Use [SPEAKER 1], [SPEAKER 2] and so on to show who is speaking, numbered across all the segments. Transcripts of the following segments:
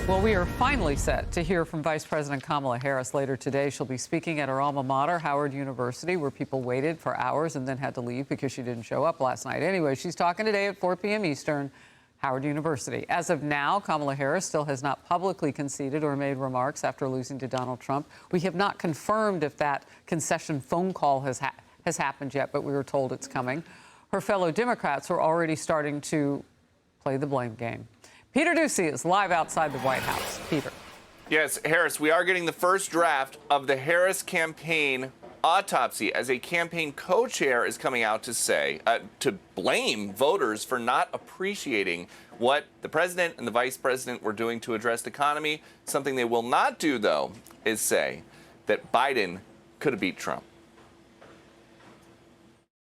[SPEAKER 1] Well, we are finally set to hear from Vice President Kamala Harris later today. She'll be speaking at her alma mater, Howard University, where people waited for hours and then had to leave because she didn't show up last night. Anyway, she's talking today at 4 p.m. Eastern, Howard University. As of now, Kamala Harris still has not publicly conceded or made remarks after losing to Donald Trump. We have not confirmed if that concession phone call has happened yet, but we were told it's coming. Her fellow Democrats are already starting to play the blame game. Peter Ducey is live outside the White House. Peter.
[SPEAKER 2] Yes, Harris, we are getting the first draft of the Harris campaign autopsy, as a campaign co-chair is coming out to say, to blame voters for not appreciating what the president and the vice president were doing to address the economy. Something they will not do, though, is say that Biden could have beat Trump.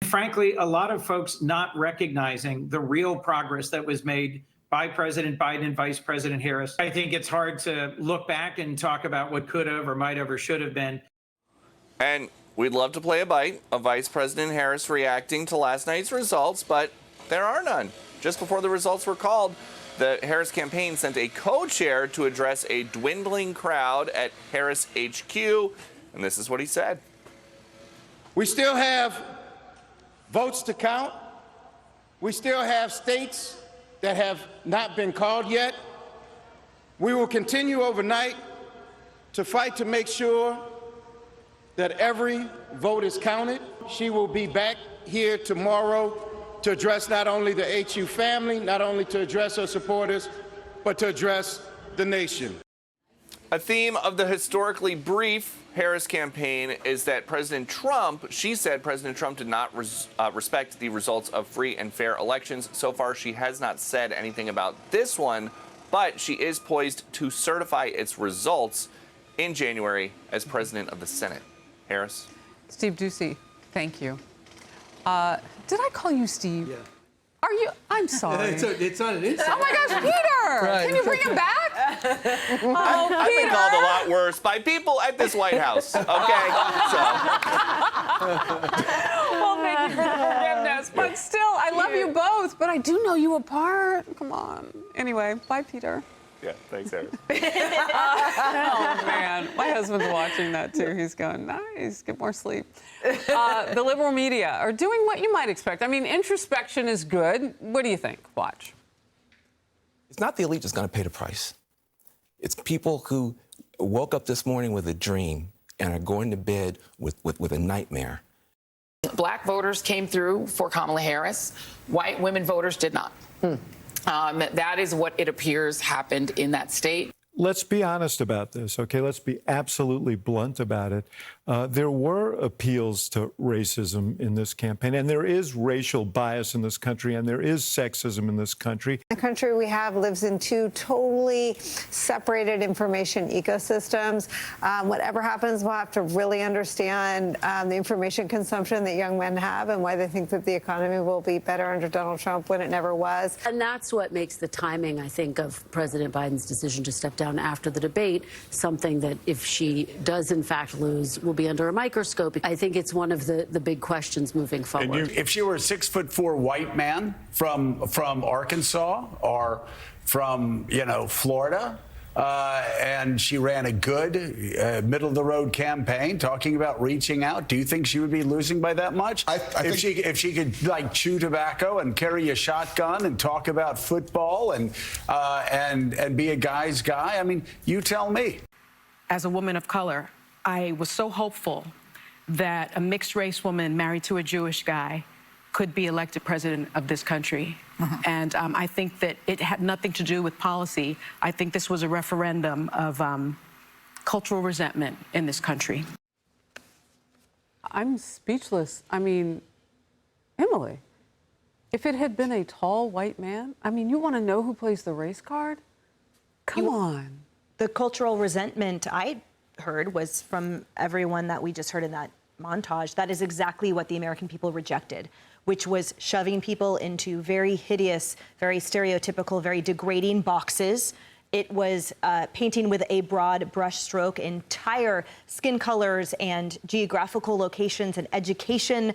[SPEAKER 3] Frankly, a lot of folks not recognizing the real progress that was made by President Biden and Vice President Harris. I think it's hard to look back and talk about what could have or might have or should have been.
[SPEAKER 2] And we'd love to play a bite of Vice President Harris reacting to last night's results, but there are none. Just before the results were called, the Harris campaign sent a co-chair to address a dwindling crowd at Harris HQ, and this is what he said.
[SPEAKER 4] We still have votes to count. We still have states that have not been called yet. We will continue overnight to fight to make sure that every vote is counted. She will be back here tomorrow to address not only the HU family, not only to address her supporters, but to address the nation.
[SPEAKER 2] A theme of the historically brief Harris campaign is that she said President Trump did not respect the results of free and fair elections. So far, she has not said anything about this one, but she is poised to certify its results in January as president of the Senate. Harris?
[SPEAKER 1] Steve Ducey, thank you. Did I call you Steve? Yeah. Are you? I'm sorry.
[SPEAKER 5] It's on an inside.
[SPEAKER 1] Oh my gosh, Peter!
[SPEAKER 5] Right.
[SPEAKER 1] Can you bring him back? Oh,
[SPEAKER 2] I've been called a lot worse by people at this White House. Okay,
[SPEAKER 1] Well, thank you for the forgiveness. But still, I love you both. But I do know you apart. Come on. Anyway, bye, Peter.
[SPEAKER 2] Yeah, thanks, Harris.
[SPEAKER 1] Oh, man. My husband's watching that, too. He's going, nice, get more sleep. The liberal media are doing what you might expect. I mean, introspection is good. What do you think? Watch.
[SPEAKER 6] It's not the elite that's going to pay the price. It's people who woke up this morning with a dream and are going to bed with a nightmare.
[SPEAKER 7] Black voters came through for Kamala Harris. White women voters did not. That is what it appears happened in that state.
[SPEAKER 8] Let's be honest about this, okay? Let's be absolutely blunt about it. There were appeals to racism in this campaign, and there is racial bias in this country, and there is sexism in this country.
[SPEAKER 9] The country we have lives in two totally separated information ecosystems. Whatever happens, we'll have to really understand the information consumption that young men have and why they think that the economy will be better under Donald Trump when it never was.
[SPEAKER 10] And that's what makes the timing, I think, of President Biden's decision to step down after the debate something that, if she does in fact lose, will be under a microscope. I think it's one of the big questions moving forward.
[SPEAKER 11] If she were a 6'4" white man from Arkansas or from Florida, and she ran a good middle-of-the-road campaign talking about reaching out, do you think she would be losing by that much? If she could like chew tobacco and carry a shotgun and talk about football and be a guy's guy, I mean, you tell me.
[SPEAKER 12] As a woman of color, I was so hopeful that a mixed-race woman married to a Jewish guy could be elected president of this country. And I think that it had nothing to do with policy. I think this was a referendum of cultural resentment in this country.
[SPEAKER 1] I'm speechless. I mean, Emily, if it had been a tall white man, I mean, you want to know who plays the race card? Come on.
[SPEAKER 13] The cultural resentment I heard was from everyone that we just heard in that montage. That is exactly what the American people rejected, which was shoving people into very hideous, very stereotypical, very degrading boxes. It was painting with a broad brush stroke entire skin colors and geographical locations and education.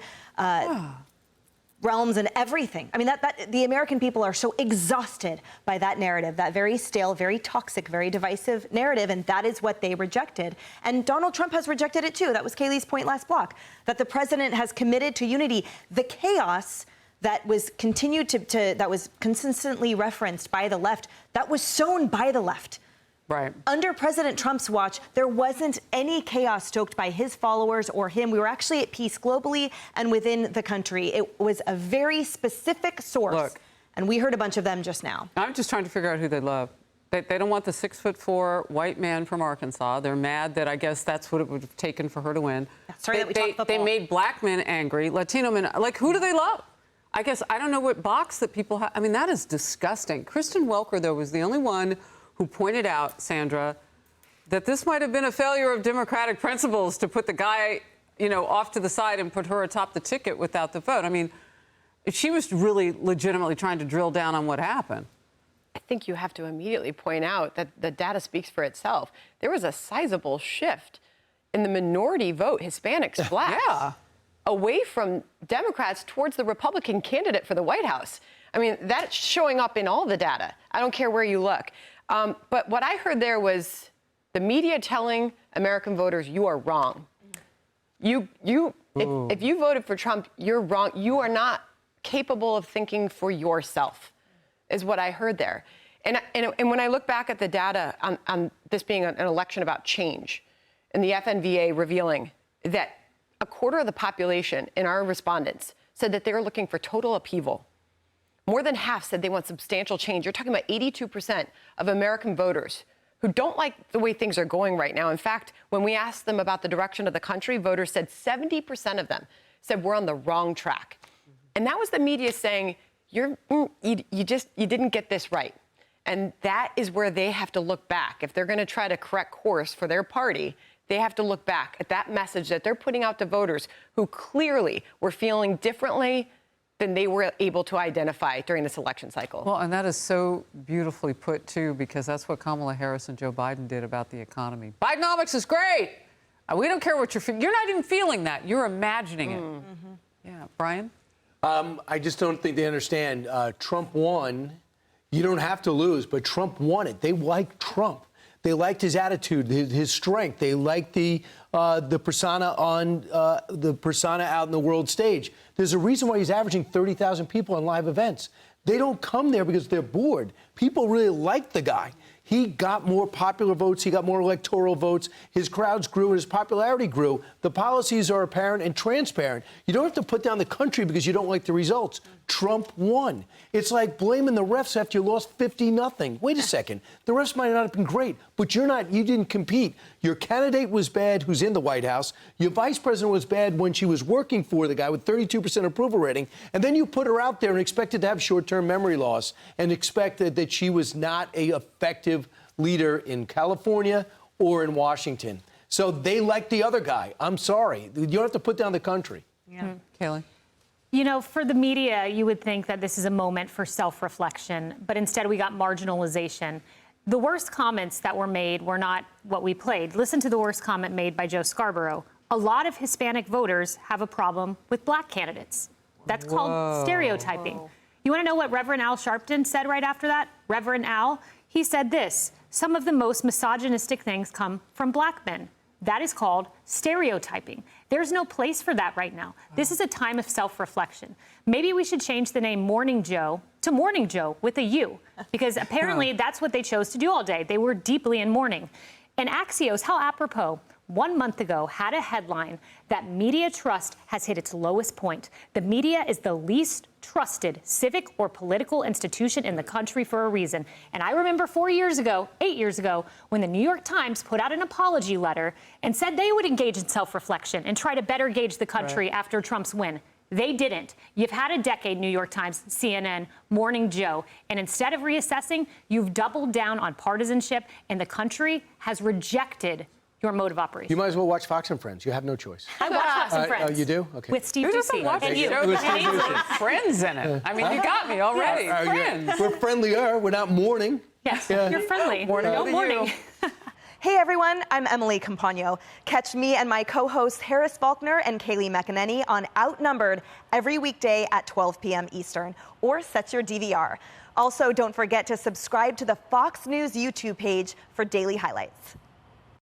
[SPEAKER 13] realms and everything. I mean, that the American people are so exhausted by that narrative, that very stale, very toxic, very divisive narrative, and that is what they rejected. And Donald Trump has rejected it too. That was Kaylee's point last block, that the president has committed to unity. The chaos that was that was consistently referenced by the left, that was sown by the left.
[SPEAKER 1] Right.
[SPEAKER 13] Under President Trump's watch, there wasn't any chaos stoked by his followers or him. We were actually at peace globally and within the country. It was a very specific source.
[SPEAKER 1] Look,
[SPEAKER 13] and we heard a bunch of them just now.
[SPEAKER 1] I'm just trying to figure out who they love. They don't want the 6'4" white man from Arkansas. They're mad that I guess that's what it would have taken for her to win.
[SPEAKER 13] Sorry that we talked football.
[SPEAKER 1] They made black men angry, Latino men. Like, who do they love? I guess I don't know what box that people have. I mean, that is disgusting. Kristen Welker, though, was the only one who pointed out, Sandra, that this might have been a failure of democratic principles to put the guy, off to the side and put her atop the ticket without the vote. I mean, she was really legitimately trying to drill down on what happened.
[SPEAKER 5] I think you have to immediately point out that the data speaks for itself. There was a sizable shift in the minority vote, Hispanics, blacks, away from Democrats towards the Republican candidate for the White House. I mean, that's showing up in all the data. I don't care where you look. But what I heard there was the media telling American voters, you are wrong. If you voted for Trump, you're wrong. You are not capable of thinking for yourself, is what I heard there. And when I look back at the data on this being an election about change, and the FNVA revealing that a quarter of the population in our respondents said that they're looking for total upheaval. More than half said they want substantial change. You're talking about 82% of American voters who don't like the way things are going right now. In fact, when we asked them about the direction of the country, voters said 70% of them said we're on the wrong track. And that was the media saying, you didn't get this right. And that is where they have to look back. If they're going to try to correct course for their party, they have to look back at that message that they're putting out to voters who clearly were feeling differently than they were able to identify during this election cycle.
[SPEAKER 1] Well, and that is so beautifully put, too, because that's what Kamala Harris and Joe Biden did about the economy. Bidenomics is great. We don't care what you're feeling. You're not even feeling that. You're imagining it. Mm-hmm. Yeah. Brian?
[SPEAKER 14] I just don't think they understand. Trump won. You don't have to lose, but Trump won it. They liked Trump. They liked his attitude, his strength. They liked the persona the persona out in the world stage. There's a reason why he's averaging 30,000 people on live events. They don't come there because they're bored. People really like the guy. He got more popular votes. He got more electoral votes. His crowds grew and his popularity grew. The policies are apparent and transparent. You don't have to put down the country because you don't like the results. Trump won. It's like blaming the refs after you lost 50-0. Wait a second. The refs might not have been great, but you didn't compete. Your candidate was bad, who's in the White House. Your vice president was bad when she was working for the guy with 32% approval rating. And then you put her out there and expected to have short-term memory loss and expected that she was not an effective leader in California or in Washington. So they like the other guy. I'm sorry. You don't have to put down the country.
[SPEAKER 1] Yeah. Kaylee?
[SPEAKER 15] You know, for the media, you would think that this is a moment for self-reflection, but instead we got marginalization. The worst comments that were made were not what we played. Listen to the worst comment made by Joe Scarborough. A lot of Hispanic voters have a problem with black candidates. That's called stereotyping. Whoa. You want to know what Reverend Al Sharpton said right after that? Reverend Al, he said this: some of the most misogynistic things come from black men. That is called stereotyping. There's no place for that right now. This is a time of self-reflection. Maybe we should change the name Morning Joe to Morning Joe with a U, because apparently that's what they chose to do all day. They were deeply in mourning. And Axios, how apropos, 1 month ago had a headline that media trust has hit its lowest point. The media is the least trusted civic or political institution in the country for a reason. And I remember 8 years ago, when the New York Times put out an apology letter and said they would engage in self-reflection and try to better gauge the country after Trump's win. They didn't. You've had a decade, New York Times, CNN, Morning Joe, and instead of reassessing, you've doubled down on partisanship, and the country has rejected your mode of operation.
[SPEAKER 14] You might as well watch Fox and Friends. You have no choice.
[SPEAKER 15] I watch Fox and Friends.
[SPEAKER 14] Oh, you do? Okay.
[SPEAKER 15] With Steve
[SPEAKER 1] Who doesn't
[SPEAKER 15] Doocy.
[SPEAKER 1] watch
[SPEAKER 15] And
[SPEAKER 1] a
[SPEAKER 15] you.
[SPEAKER 1] show that has Friends in it? I mean, you got me already. Friends.
[SPEAKER 14] We're friendlier. We're not mourning.
[SPEAKER 15] Yes,
[SPEAKER 14] Yeah.
[SPEAKER 15] you're friendly.
[SPEAKER 1] Morning
[SPEAKER 15] No
[SPEAKER 1] to
[SPEAKER 15] morning.
[SPEAKER 1] you.
[SPEAKER 16] Hey everyone, I'm Emily Campagno. Catch me and my co-hosts Harris Faulkner and Kaylee McEnany on Outnumbered every weekday at 12 p.m. Eastern, or set your DVR. Also, don't forget to subscribe to the Fox News YouTube page for daily highlights.